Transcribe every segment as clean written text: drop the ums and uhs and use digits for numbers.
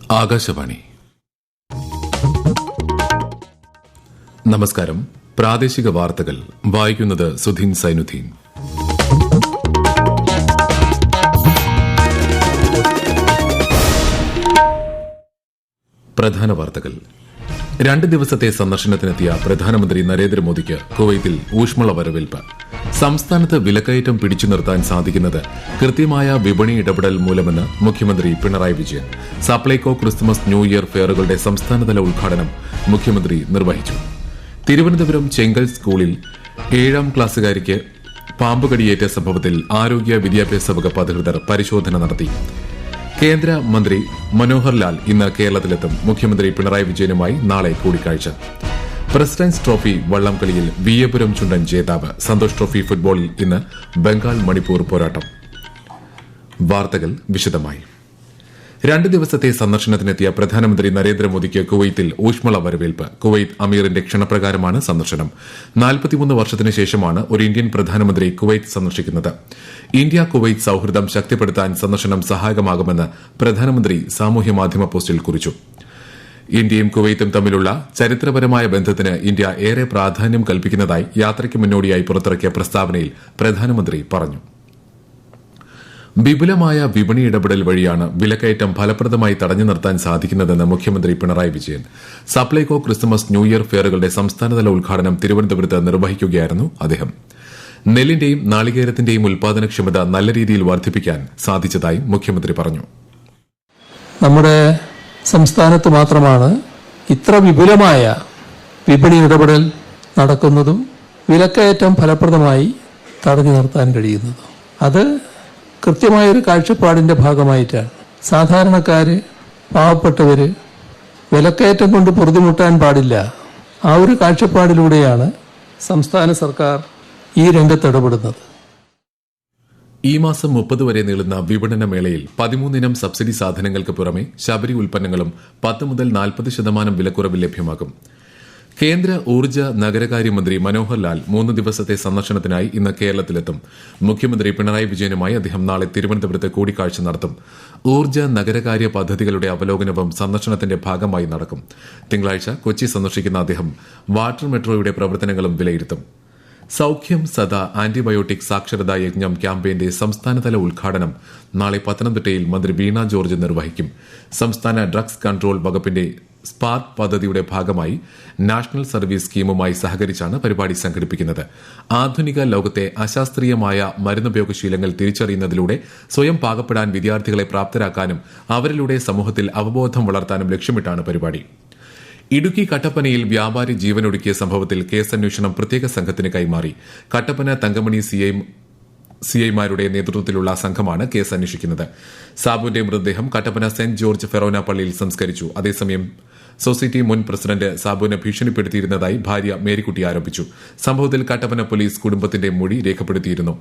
ആകാശവാണി. നമസ്കാരം. പ്രാദേശിക വാർത്തകൾ വായിക്കുന്നത് സുധീൻ സൈനുദ്ദീൻ. പ്രധാന വാർത്തകൾ. 2 ദിവസത്തെ സന്ദർശനത്തിനെത്തിയ പ്രധാനമന്ത്രി നരേന്ദ്രമോദിക്ക് കുവൈത്തിൽ ഊഷ്മള വരവേൽപ്പ്. സംസ്ഥാനത്ത് വിലക്കയറ്റം പിടിച്ചു നിർത്താൻ സാധിക്കുന്നത് കൃത്യമായ വിപണി ഇടപെടൽ മൂലമെന്ന് മുഖ്യമന്ത്രി Pinarayi Vijayan. Supplyco Christmas New Year ഫെയറുകളുടെ സംസ്ഥാനതല ഉദ്ഘാടനം മുഖ്യമന്ത്രി നിർവഹിച്ചു. തിരുവനന്തപുരം ചെങ്കൽ സ്കൂളിൽ 7ാം ക്ലാസുകാരിക്ക് പാമ്പുകടിയേറ്റ സംഭവത്തിൽ ആരോഗ്യ വിദ്യാഭ്യാസ വകുപ്പ് അധികൃതർ പരിശോധന നടത്തി. കേന്ദ്രമന്ത്രി മനോഹർ ലാൽ ഇന്ന് കേരളത്തിലെത്തും. മുഖ്യമന്ത്രി പിണറായി വിജയനുമായി നാളെ കൂടിക്കാഴ്ച. പ്രസിഡന്റ്സ് ട്രോഫി വള്ളംകളിയിൽ വിയ്യപുരം ചുണ്ടൻ ജേതാവ്. സന്തോഷ് ട്രോഫി ഫുട്ബോളിൽ ഇന്ന് ബംഗാൾ മണിപ്പൂർ പോരാട്ടം. വാർത്തകൾ വിശദമായി. 2 ദിവസത്തെ സന്ദർശനത്തിനെത്തിയ പ്രധാനമന്ത്രി നരേന്ദ്രമോദിക്ക് കുവൈത്തിൽ ഊഷ്മള വരവേൽപ്പ്. കുവൈത്ത് അമീറിന്റെ ക്ഷണപ്രകാരമാണ് സന്ദർശനം. 43 വർഷത്തിന് ശേഷമാണ് ഒരു ഇന്ത്യൻ പ്രധാനമന്ത്രി കുവൈത്ത് സന്ദർശിക്കുന്നത്. ഇന്ത്യ കുവൈത്ത് സൌഹൃദം ശക്തിപ്പെടുത്താൻ സന്ദർശനം സഹായകമാകുമെന്ന് പ്രധാനമന്ത്രി സാമൂഹ്യമാധ്യമ പോസ്റ്റിൽ കുറിച്ചു. ഇന്ത്യയും കുവൈത്തും തമ്മിലുള്ള ചരിത്രപരമായ ബന്ധത്തിന് ഇന്ത്യ ഏറെ പ്രാധാന്യം കൽപ്പിക്കുന്നതായി യാത്രയ്ക്ക് മുന്നോടിയായി പുറത്തിറക്കിയ പ്രസ്താവനയിൽ പ്രധാനമന്ത്രി പറഞ്ഞു. വിപുലമായ വിപണി ഇടപെടൽ വഴിയാണ് വിലക്കയറ്റം ഫലപ്രദമായി തടഞ്ഞു നിർത്താൻ സാധിക്കുന്നതെന്ന് മുഖ്യമന്ത്രി Pinarayi Vijayan. Supplyco Christmas New Year ഫെയറുകളുടെ സംസ്ഥാനതല ഉദ്ഘാടനം തിരുവനന്തപുരത്ത് നിർവഹിക്കുകയായിരുന്നു അദ്ദേഹം. നെല്ലിന്റെയും നാളികേരത്തിന്റെയും ഉൽപാദനക്ഷമത നല്ല രീതിയിൽ വർദ്ധിപ്പിക്കാൻ സാധിച്ചതായി മുഖ്യമന്ത്രി പറഞ്ഞു. നമ്മുടെ സംസ്ഥാനത്ത് മാത്രമാണ് ഇത്ര വിപുലമായ വിപണി ഇടപെടൽ നടക്കുന്നതും വിലക്കയറ്റം ഫലപ്രദമായി തടഞ്ഞു നിർത്താൻ കഴിയുന്നതും. അത് കൃത്യമായൊരു കാഴ്ചപ്പാടിന്റെ ഭാഗമായിട്ടാണ്. സാധാരണക്കാര്, പാവപ്പെട്ടവര് വിലക്കയറ്റം കൊണ്ട് പൊറുതിമുട്ടാൻ പാടില്ല. ആ ഒരു കാഴ്ചപ്പാടിലൂടെയാണ് സംസ്ഥാന സർക്കാർ ഈ രംഗത്ത് ഇടപെടുന്നത്. ഈ മാസം 30 വരെ നീളുന്ന വിപണന മേളയിൽ 13 ഇനം സബ്സിഡി സാധനങ്ങൾക്ക് പുറമെ ശബരി ഉൽപ്പന്നങ്ങളും 10 മുതൽ 40% വിലക്കുറവിൽ ലഭ്യമാകും. കേന്ദ്ര ഊർജ്ജ നഗരകാര്യമന്ത്രി മനോഹർ ലാൽ 3 ദിവസത്തെ സന്ദർശനത്തിനായി ഇന്ന് കേരളത്തിലെത്തും. മുഖ്യമന്ത്രി പിണറായി വിജയനുമായി അദ്ദേഹം നാളെ തിരുവനന്തപുരത്ത് കൂടിക്കാഴ്ച നടത്തും. ഊർജ്ജ നഗരകാര്യ പദ്ധതികളുടെ അവലോകനവും സന്ദർശനത്തിന്റെ ഭാഗമായി നടക്കും. തിങ്കളാഴ്ച കൊച്ചി സന്ദർശിക്കുന്ന അദ്ദേഹം വാട്ടർ മെട്രോയുടെ പ്രവർത്തനങ്ങളും വിലയിരുത്തും. സൌഖ്യം സദാ ആന്റിബയോട്ടിക് സാക്ഷരതാ യജ്ഞം ക്യാമ്പയിന്റെ സംസ്ഥാനതല ഉദ്ഘാടനം നാളെ പത്തനംതിട്ടയിൽ മന്ത്രി വീണ ജോർജ് നിർവഹിക്കും. സംസ്ഥാന ഡ്രഗ്സ് കൺട്രോൾ വകുപ്പിന്റെ സ്പാർക്ക് പദ്ധതിയുടെ ഭാഗമായി നാഷണൽ സർവീസ് സ്കീമുമായി സഹകരിച്ചാണ് പരിപാടി സംഘടിപ്പിക്കുന്നത്. ആധുനിക ലോകത്തെ അശാസ്ത്രീയമായ മരുന്നുപയോഗശീലങ്ങൾ തിരിച്ചറിയുന്നതിലൂടെ സ്വയം പാകപ്പെടാൻ വിദ്യാർത്ഥികളെ പ്രാപ്തരാക്കാനും അവരിലൂടെ സമൂഹത്തിൽ അവബോധം വളർത്താനും ലക്ഷ്യമിട്ടാണ് പരിപാടി. ഇടുക്കി കട്ടപ്പനയിൽ വ്യാപാരി ജീവനൊടുക്കിയ സംഭവത്തിൽ കേസന്വേഷണം പ്രത്യേക സംഘത്തിന് കൈമാറി. കട്ടപ്പന തങ്കമണി സിഐമാരുടെ നേതൃത്വത്തിലുള്ള സംഘമാണ് കേസ് അന്വേഷിക്കുന്നത്. സാബുവിന്റെ മൃതദേഹം കട്ടപ്പന സെന്റ് ജോർജ് ഫെറോന പള്ളിയിൽ സംസ്കരിച്ചു. അതേസമയം സൊസൈറ്റി മുൻ പ്രസിഡന്റ് സാബുവിനെ ഭീഷണിപ്പെടുത്തിയിരുന്നതായി ഭാര്യ മേരിക്കുട്ടി ആരോപിച്ചു. സംഭവത്തിൽ കട്ടപ്പന പോലീസ് കുടുംബത്തിന്റെ മൊഴി രേഖപ്പെടുത്തിയിരുന്നു.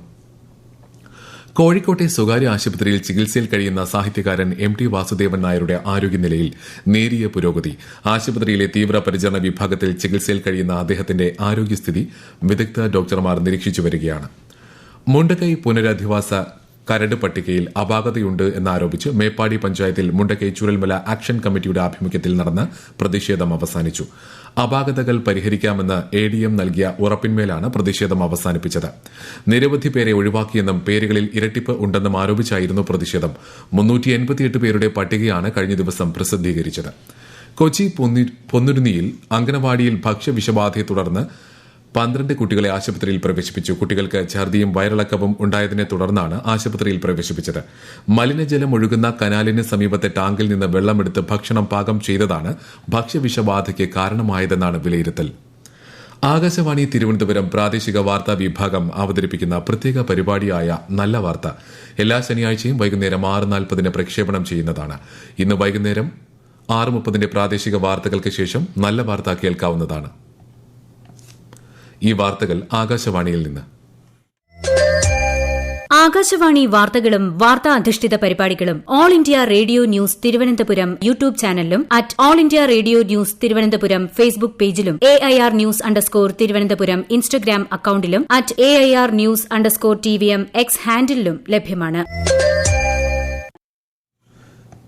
കോഴിക്കോട്ടെ സ്വകാര്യ ആശുപത്രിയിൽ ചികിത്സയിൽ കഴിയുന്ന സാഹിത്യകാരൻ MT വാസുദേവൻ നായരുടെ ആരോഗ്യനിലയിൽ നേരിയ പുരോഗതി. ആശുപത്രിയിലെ തീവ്രപരിചരണ വിഭാഗത്തിൽ ചികിത്സയിൽ കഴിയുന്ന അദ്ദേഹത്തിന്റെ ആരോഗ്യസ്ഥിതി വിദഗ്ധ ഡോക്ടർമാർ നിരീക്ഷിച്ചു വരികയാണ്. മുണ്ടക്കൈ പുനരധിവാസ കരട് പട്ടികയിൽ അപാകതയുണ്ട് എന്നാരോപിച്ച് മേപ്പാടി പഞ്ചായത്തിൽ മുണ്ടക്കൈ ചുരൽമല ആക്ഷൻ കമ്മിറ്റിയുടെ ആഭിമുഖ്യത്തിൽ നടന്ന പ്രതിഷേധം അവസാനിച്ചു. അപാകതകൾ പരിഹരിക്കാമെന്ന് ADM നൽകിയ ഉറപ്പിന്മേലാണ് പ്രതിഷേധം അവസാനിപ്പിച്ചത്. നിരവധി പേരെ ഒഴിവാക്കിയെന്നും പേരുകളിൽ ഇരട്ടിപ്പ് ഉണ്ടെന്നും ആരോപിച്ചായിരുന്നു പ്രതിഷേധം. 388 പേരുടെ പട്ടികയാണ് കഴിഞ്ഞ ദിവസം പ്രസിദ്ധീകരിച്ചത്. കൊച്ചി പൊന്നുരുന്നിയിൽ അംഗനവാടിയിൽ ഭക്ഷ്യവിഷബാധയെ തുടർന്ന് 12 കുട്ടികളെ ആശുപത്രിയിൽ പ്രവേശിപ്പിച്ചു. കുട്ടികൾക്ക് ഛർദിയും വയറിളക്കവും ഉണ്ടായതിനെ തുടർന്നാണ് ആശുപത്രിയിൽ പ്രവേശിപ്പിച്ചത്. മലിനജലം ഒഴുകുന്ന കനാലിന് സമീപത്തെ ടാങ്കിൽ നിന്ന് വെള്ളമെടുത്ത് ഭക്ഷണം പാകം ചെയ്തതാണ് ഭക്ഷ്യവിഷബാധയ്ക്ക് കാരണമായതെന്നാണ് വിലയിരുത്തൽ. ആകാശവാണി തിരുവനന്തപുരം പ്രാദേശിക വാർത്താ വിഭാഗം അവതരിപ്പിക്കുന്ന പ്രത്യേക പരിപാടിയായ നല്ല വാർത്ത എല്ലാ ശനിയാഴ്ചയും വൈകുന്നേരം 6:40 പ്രക്ഷേപണം ചെയ്യുന്നതാണ്. ഇന്ന് വൈകുന്നേരം 6:30 പ്രാദേശിക വാർത്തകൾക്ക് ശേഷം നല്ല വാർത്ത കേൾക്കാവുന്നതാണ്. ഈ വാർത്തകൾ ആകാശവാണിയിൽ നിന്ന്. ആകാശവാണി വാർത്തകളും വാർത്താ അധിഷ്ഠിത പരിപാടികളും All India Radio News Thiruvananthapuram YouTube ചാനലിലും @All India Radio News Thiruvananthapuram Facebook പേജിലും AIR ന്യൂസ് തിരുവനന്തപുരം ഇൻസ്റ്റഗ്രാം അക്കൌണ്ടിലും @AIR ന്യൂസ് TVM X ഹാൻഡിലും ലഭ്യമാണ്.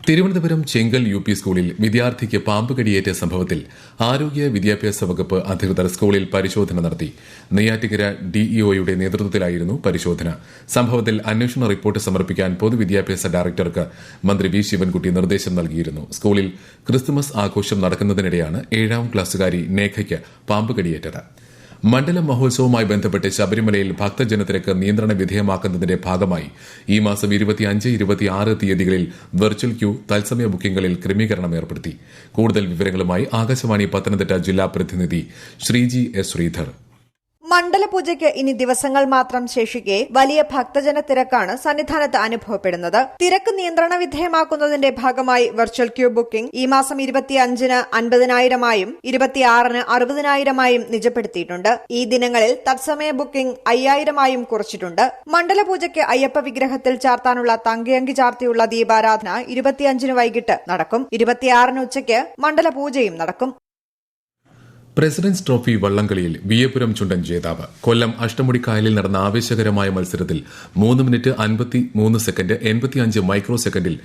തിരുവനന്തപുരം ചെങ്കൽ യു.പി. സ്കൂളിൽ വിദ്യാർത്ഥിക്ക് പാമ്പ് കടിയേറ്റ സംഭവത്തിൽ ആരോഗ്യ വിദ്യാഭ്യാസ വകുപ്പ് അധികൃതർ സ്കൂളിൽ പരിശോധന നടത്തി. നെയ്യാറ്റിക്കര ഡിഇഒയുടെ നേതൃത്വത്തിലായിരുന്നു പരിശോധന. സംഭവത്തിൽ അന്വേഷണ റിപ്പോർട്ട് സമർപ്പിക്കാൻ പൊതുവിദ്യാഭ്യാസ ഡയറക്ടർക്ക് മന്ത്രി വി. ശിവൻകുട്ടി നിർദ്ദേശം നൽകിയിരുന്നു. സ്കൂളിൽ ക്രിസ്തുമസ് ആഘോഷം നടക്കുന്നതിനിടെയാണ് 7ാം ക്ലാസുകാരി നേഖയ്ക്ക് പാമ്പ് കടിയേറ്റത്. മണ്ഡല മഹോത്സവവുമായി ബന്ധപ്പെട്ട് ശബരിമലയിൽ ഭക്തജനത്തിരക്ക് നിയന്ത്രണ വിധേയമാക്കുന്നതിന്റെ ഭാഗമായി ഈ മാസം 25, 26 തീയതികളിൽ വെർച്വൽ ക്യൂ, തത്സമയ ബുക്കിംഗുകളിൽ ക്രമീകരണം ഏർപ്പെടുത്തി. കൂടുതൽ വിവരങ്ങളുമായി ആകാശവാണി പത്തനംതിട്ട ജില്ലാ പ്രതിനിധി ശ്രീജി എസ്. ശ്രീധർ. മണ്ഡലപൂജയ്ക്ക് ഇനി ദിവസങ്ങൾ മാത്രം ശേഷിക്കെ വലിയ ഭക്തജന തിരക്കാണ് സന്നിധാനത്ത് അനുഭവപ്പെടുന്നത്. തിരക്ക് നിയന്ത്രണ വിധേയമാക്കുന്നതിന്റെ ഭാഗമായി വെർച്വൽ ക്യൂ ബുക്കിംഗ് ഈ മാസം 25-ന് 50,000-ആയും 26-ന് 60,000-ആയും നിജപ്പെടുത്തിയിട്ടുണ്ട്. ഈ ദിനങ്ങളിൽ തത്സമയ ബുക്കിംഗ് 5,000-ആയും കുറച്ചിട്ടുണ്ട്. മണ്ഡലപൂജയ്ക്ക് അയ്യപ്പ വിഗ്രഹത്തിൽ ചാർത്താനുള്ള തങ്കയങ്കി ചാർത്തിയുള്ള ദീപാരാധന 25-ന് വൈകിട്ട് നടക്കും. 26-ന് ഉച്ചയ്ക്ക് മണ്ഡലപൂജയും നടക്കും. പ്രസിഡന്റ്സ് ട്രോഫി വള്ളംകളിയിൽ വിയപുരം ചുണ്ടൻ ജേതാവ്. കൊല്ലം അഷ്ടമുടിക്കായലിൽ നടന്ന ആവേശകരമായ മത്സരത്തിൽ 3 മിനിറ്റ് 53 സെക്കൻഡ് 85 മൈക്രോ സെക്കൻഡിൽ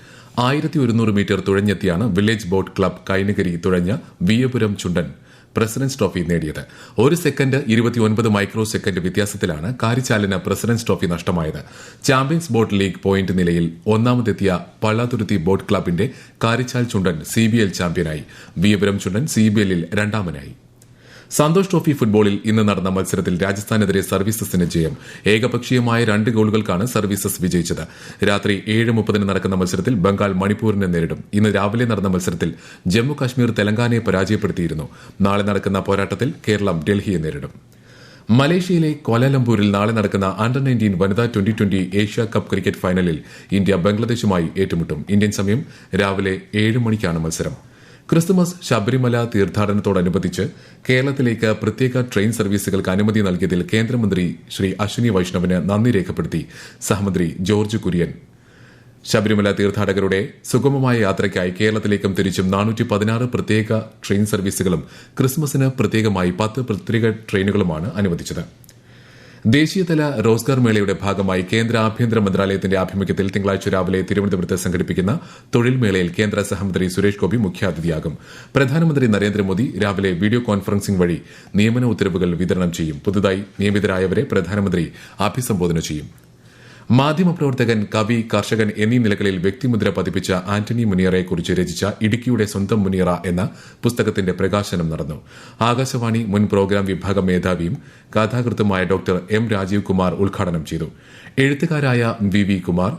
1100 മീറ്റർ തുഴഞ്ഞെത്തിയാണ് വില്ലേജ് ബോട്ട് ക്ലബ് കൈനഗരി തുഴഞ്ഞ വിയപുരം ചുണ്ടൻ പ്രസിഡന്റ്സ് ട്രോഫി നേടിയത്. 1 സെക്കൻഡ് 29 മൈക്രോ സെക്കൻഡ് വ്യത്യാസത്തിലാണ് കാരിച്ചാലിന് പ്രസിഡന്റ്സ് ട്രോഫി നഷ്ടമായത്. ചാമ്പ്യൻസ് ബോട്ട് ലീഗ് പോയിന്റ് നിലയിൽ ഒന്നാമതെത്തിയ പള്ളാതുരുത്തി ബോട്ട് ക്ലബിന്റെ കാരിച്ചാൽ ചുണ്ടൻ CBL ചാമ്പ്യനായി. വിയപുരം ചുണ്ടൻ CBLൽ രണ്ടാമനായി. സന്തോഷ് ട്രോഫി ഫുട്ബോളിൽ ഇന്ന് നടന്ന മത്സരത്തിൽ രാജസ്ഥാനെതിരെ സർവീസസിന് ജയം. ഏകപക്ഷീയമായ 2 ഗോളുകൾക്കാണ് സർവീസസ് വിജയിച്ചത്. രാത്രി 7:30 നടക്കുന്ന മത്സരത്തിൽ ബംഗാൾ മണിപ്പൂരിനെ നേരിടും. ഇന്ന് രാവിലെ നടന്ന മത്സരത്തിൽ ജമ്മു കാശ്മീർ തെലങ്കാനയെ പരാജയപ്പെടുത്തിയിരുന്നു. നാളെ നടക്കുന്ന പോരാട്ടത്തിൽ കേരളം ഡൽഹിയെ നേരിടും. മലേഷ്യയിലെ കോലാലംപൂരിൽ നാളെ നടക്കുന്ന അണ്ടർ 19 വനിതാ 2020 ഏഷ്യ കപ്പ് ക്രിക്കറ്റ് ഫൈനലിൽ ഇന്ത്യ ബംഗ്ലാദേശുമായി ഏറ്റുമുട്ടും. ഇന്ത്യൻ സമയം രാവിലെ 7 മണിക്കാണ് മത്സരം. ക്രിസ്തുമസ് ശബരിമല തീർത്ഥാടനത്തോടനുബന്ധിച്ച് കേരളത്തിലേക്ക് പ്രത്യേക ട്രെയിൻ സർവീസുകൾക്ക് അനുമതി നൽകിയതിൽ കേന്ദ്രമന്ത്രി ശ്രീ അശ്വിനി വൈഷ്ണവിന് നന്ദി രേഖപ്പെടുത്തി സഹമന്ത്രി ജോർജ് കുര്യൻ. ശബരിമല തീർത്ഥാടകരുടെ സുഗമമായ യാത്രയ്ക്കായി കേരളത്തിലേക്കും തിരിച്ചും 416 പ്രത്യേക ട്രെയിൻ സർവീസുകളും ക്രിസ്മസിന് പ്രത്യേകമായി 10 പ്രത്യേക ട്രെയിനുകളുമാണ് അനുവദിച്ചത്. ദേശീയതല റോസ്ഗാർ മേളയുടെ ഭാഗമായി കേന്ദ്ര ആഭ്യന്തര മന്ത്രാലയത്തിന്റെ ആഭിമുഖ്യത്തിൽ തിങ്കളാഴ്ച രാവിലെ തിരുവനന്തപുരത്ത് സംഘടിപ്പിക്കുന്ന തൊഴിൽ മേളയിൽ കേന്ദ്ര സഹമന്ത്രി സുരേഷ് ഗോപി മുഖ്യാതിഥിയാകും. പ്രധാനമന്ത്രി നരേന്ദ്രമോദി രാവിലെ വീഡിയോ കോൺഫറൻസിംഗ് വഴി നിയമന ഉത്തരവുകൾ വിതരണം ചെയ്യും. പുതുതായി നിയമിതരായവരെ പ്രധാനമന്ത്രി അഭിസംബോധന ചെയ്യും. മാധ്യമപ്രവർത്തകൻ, കവി, കർഷകൻ എന്നീ നിലകളിൽ വ്യക്തിമുദ്ര പതിപ്പിച്ച ആന്റണി മുനിയറയെക്കുറിച്ച് രചിച്ച ഇടുക്കിയുടെ സ്വന്തം മുനിയറ എന്ന പുസ്തകത്തിന്റെ പ്രകാശനം നടന്നു. ആകാശവാണി മുൻ പ്രോഗ്രാം വിഭാഗം മേധാവിയും കഥാകൃത്തുമായ ഡോക്ടർ M. രാജീവ് കുമാർ ഉദ്ഘാടനം ചെയ്തു. എഴുത്തുകാരായ VV കുമാർ,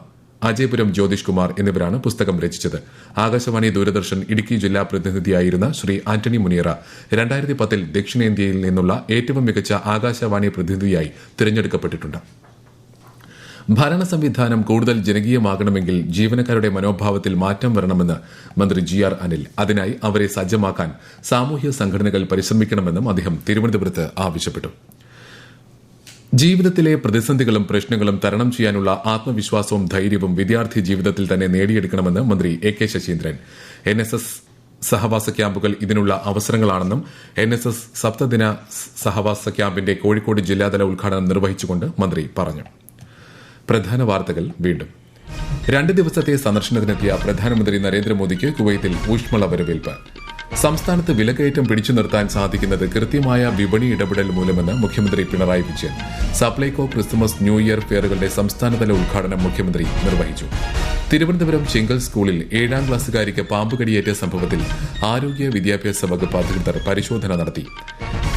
അജയപുരം ജ്യോതിഷ് കുമാർ എന്നിവരാണ് പുസ്തകം രചിച്ചത്. ആകാശവാണി ദൂരദർശൻ ഇടുക്കി ജില്ലാ പ്രതിനിധിയായിരുന്ന ശ്രീ ആന്റണി മുനിയറ 2010 ദക്ഷിണേന്ത്യയിൽ നിന്നുള്ള ഏറ്റവും മികച്ച ആകാശവാണി പ്രതിനിധിയായി തിരഞ്ഞെടുക്കപ്പെട്ടിട്ടുണ്ട്. ഭരണ സംവിധാനം കൂടുതൽ ജനകീയമാകണമെങ്കിൽ ജീവനക്കാരുടെ മനോഭാവത്തിൽ മാറ്റം വരണമെന്ന് മന്ത്രി GR അനിൽ. അതിനായി അവരെ സജ്ജമാക്കാൻ സാമൂഹ്യ സംഘടനകൾ പരിശ്രമിക്കണമെന്നും അദ്ദേഹം തിരുവനന്തപുരത്ത് ആവശ്യപ്പെട്ടു. ജീവിതത്തിലെ പ്രതിസന്ധികളും പ്രശ്നങ്ങളും തരണം ചെയ്യാനുള്ള ആത്മവിശ്വാസവും ധൈര്യവും വിദ്യാർത്ഥി ജീവിതത്തിൽ തന്നെ നേടിയെടുക്കണമെന്ന് മന്ത്രി AK ശശീന്ദ്രൻ. NSS സഹവാസ ക്യാമ്പുകൾ ഇതിനുള്ള അവസരങ്ങളാണെന്നും NSS സപ്തദിന സഹവാസ ക്യാമ്പിന്റെ കോഴിക്കോട് ജില്ലാതല ഉദ്ഘാടനം നിർവഹിച്ചുകൊണ്ട് മന്ത്രി പറഞ്ഞു. പ്രധാന വാർത്തകൾ വീണ്ടും. 2 ദിവസത്തെ സന്ദർശനത്തിനെത്തിയ പ്രധാനമന്ത്രി നരേന്ദ്രമോദിക്ക് കുവൈത്തിൽ ഊഷ്മള വരവേൽപ്പ്. സംസ്ഥാനത്ത് വിലക്കയറ്റം പിടിച്ചു നിർത്താൻ സാധിക്കുന്നത് കൃത്യമായ വിപണി ഇടപെടൽ മൂലമെന്ന് മുഖ്യമന്ത്രി Pinarayi Vijayan. Supplyco Christmas New Year ഫെയറുകളുടെ സംസ്ഥാനതല ഉദ്ഘാടനം മുഖ്യമന്ത്രി നിർവഹിച്ചു. തിരുവനന്തപുരം ചെങ്കൽ സ്കൂളിൽ 7ാം ക്ലാസുകാരിക്ക് പാമ്പ് കടിയേറ്റ സംഭവത്തിൽ ആരോഗ്യ വിദ്യാഭ്യാസ വകുപ്പ് അധികൃതർ പരിശോധന നടത്തി.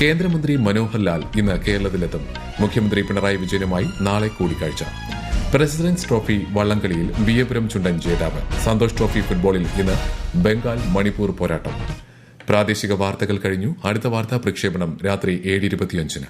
കേന്ദ്രമന്ത്രി മനോഹർ ലാൽ ഇന്ന് കേരളത്തിലെത്തും. മുഖ്യമന്ത്രി പിണറായി വിജയനുമായി നാളെ കൂടിക്കാഴ്ച. പ്രസിഡന്റ്സ് ട്രോഫി വള്ളംകളിയിൽ വിയപുരം ചുണ്ടൻ ജേതാവ്. സന്തോഷ് ട്രോഫി ഫുട്ബോളിൽ ഇന്ന് ബംഗാൾ മണിപ്പൂർ പോരാട്ടം. പ്രാദേശിക വാർത്തകൾ കഴിഞ്ഞു. അടുത്ത വാർത്താ പ്രക്ഷേപണം രാത്രി 7:25.